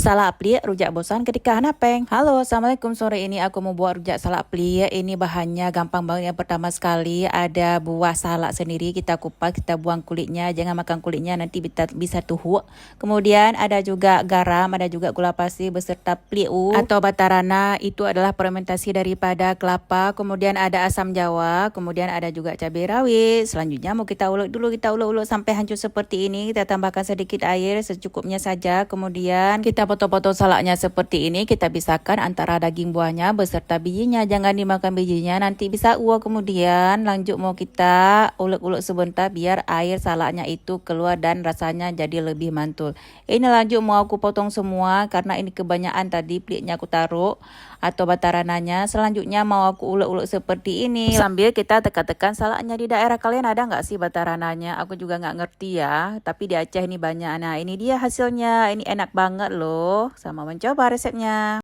Salak pelik rujak bosan ketika Hanapeng. Halo, Assalamualaikum. Sore ini aku mau buat rujak salak pelik. Ini bahannya gampang banget. Yang pertama sekali ada buah salak sendiri. Kita kupas, kita buang kulitnya. Jangan makan kulitnya, nanti bisa tuhuk. Kemudian ada juga garam, ada juga gula pasir beserta pelik atau batarana. Itu adalah fermentasi daripada kelapa. Kemudian ada asam jawa. Kemudian ada juga cabai rawit. Selanjutnya mau kita ulek dulu. Kita ulek-ulek sampai hancur seperti ini. Kita tambahkan sedikit air secukupnya saja. Kemudian kita potong-potong salaknya seperti ini. Kita pisahkan antara daging buahnya beserta bijinya. Jangan dimakan bijinya, nanti bisa uap. Kemudian lanjut mau kita ulek-ulek sebentar biar air salaknya itu keluar dan rasanya jadi lebih mantul. Ini lanjut mau aku potong semua karena ini kebanyakan tadi peliknya aku taruh atau batarananya. Selanjutnya mau aku ulek-ulek seperti ini sambil kita tekan-tekan salaknya. Di daerah kalian ada nggak sih batarananya? Aku juga nggak ngerti ya, tapi di Aceh ini banyak. Nah, ini dia hasilnya. Ini enak banget loh. Sama mencoba resepnya.